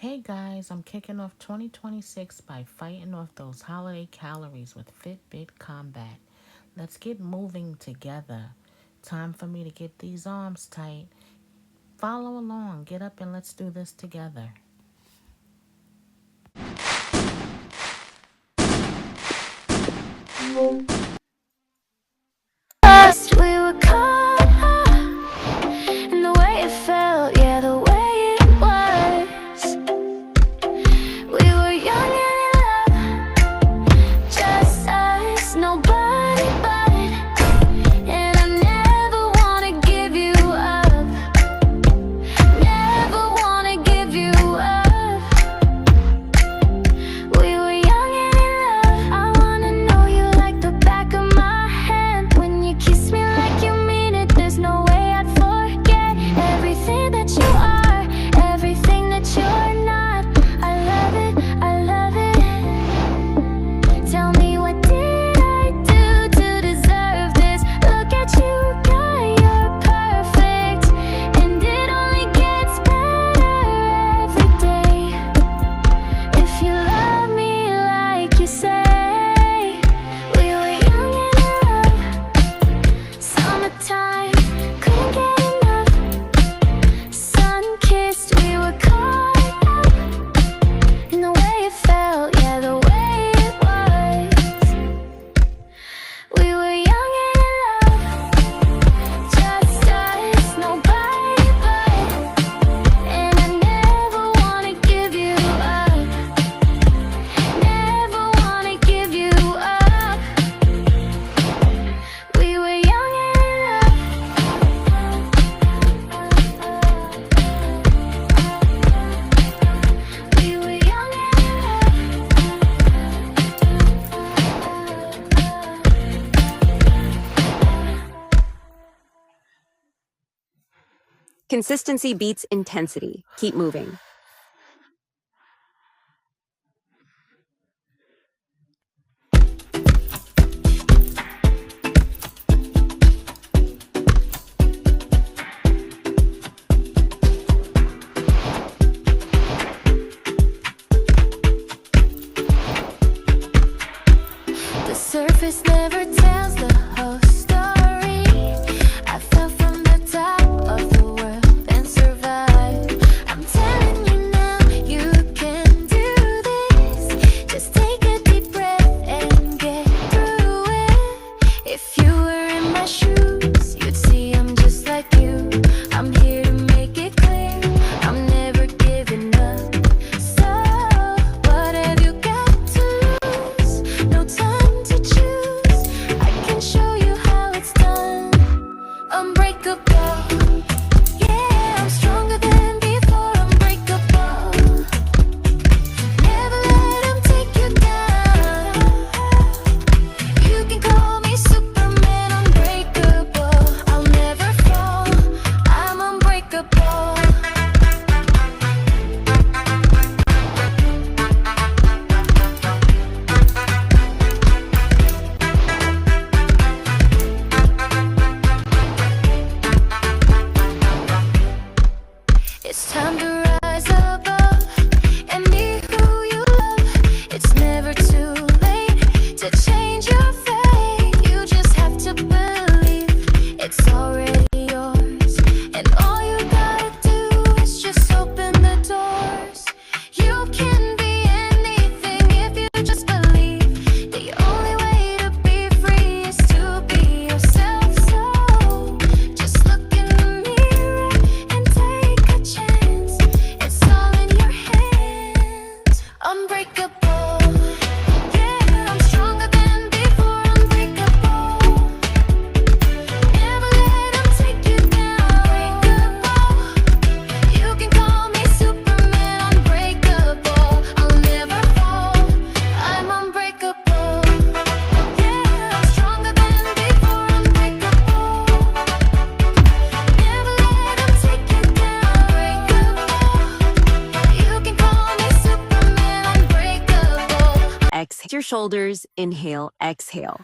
Hey guys, I'm kicking off 2026 by fighting off those holiday calories with Fitbit Combat. Let's get moving together. Time for me to get these arms tight. Follow along, get up and let's do this together. First we were caught in the way it felt, yeah, the way it was. We were young and in love, just us, nobody but. And I never wanna give you up, never wanna give you up. We were young and in love, I wanna know you like the back of my hand. When you kiss me like you mean it, there's no way I'd forget everything that you are, everything that you're not. I love it, I love it. Tell me, what did I do to deserve this? Look at you, girl, you're perfect, and it only gets better every day. If you love me like you say. We were young and in love, summertime, couldn't get enough. Sun-kissed, we were caught up in the way it felt, yeah, the way it was. We were young and in love, just us, nobody but. And I never wanna give you up, never wanna give you up. We were young and in love. We were young and in Consistency beats intensity. Keep moving. The surface never tells the whole story. I fell from the top of the world and survived. I'm telling you now, you can do this. Just take a deep breath and get through it. If you were in my shoes, you'd see I'm just like you. I'm here to make it clear, I'm never giving up. So what have you got to lose? No time to choose. I can show you how it's done. Unbreakable. Yeah, I'm stronger than before. Unbreakable. Never let them take you down. You can call me Superman. Unbreakable. I'll never fall. I'm unbreakable. It's time to rise above and be who you love. It's never too late to change your fate. You just have to believe it's already yours. And all you gotta do is just open the doors. You can be anything if you just believe. The only way to be free is to be yourself. So just look in the mirror and take a chance. It's all in your hands. Unbreakable. Yeah, I'm stronger than before. Unbreakable. Never let them take you down. Unbreakable. You can call me Superman. Unbreakable. I'll never fall. I'm unbreakable. Yeah, I'm stronger than before. Unbreakable. Never let them take you down. Unbreakable. You can call me Superman. Unbreakable. Exhale your shoulders. Inhale, exhale.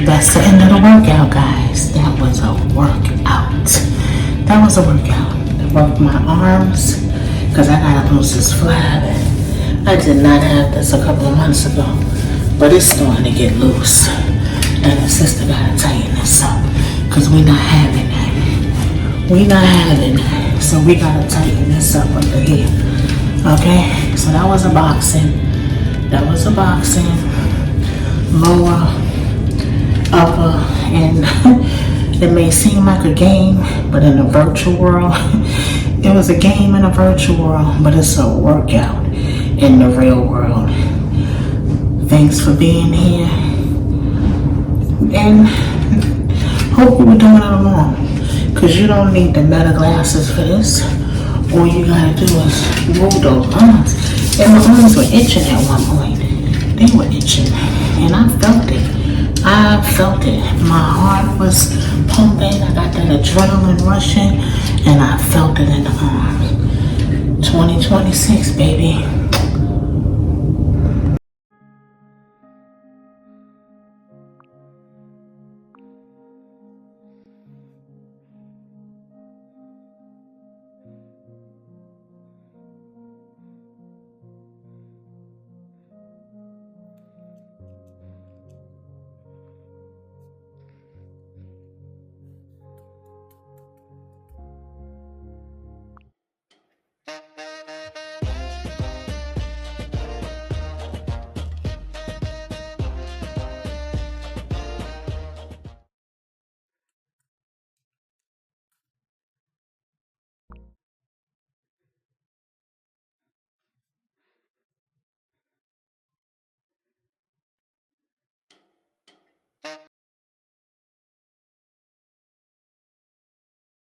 That's the end of the workout, guys. That was a workout. That was a workout. I worked my arms because I gotta lose this flab. I did not have this a couple of months ago, but it's starting to get loose. And the sister gotta tighten this up because we not having that. We not having that. So we gotta tighten this up under here. Okay? So that was a boxing. That was a boxing. Lower, upper, and it may seem like a game, but in a virtual world, it was a game in a virtual world, but it's a workout in the real world. Thanks for being here, and hope you were doing it along, because you don't need the meta glasses for this. All you gotta do is move those arms. And my arms were itching at one point. They were itching, and I felt it. I felt it. My heart was pumping. I got that adrenaline rushing, and I felt it in the arms. 2026, baby.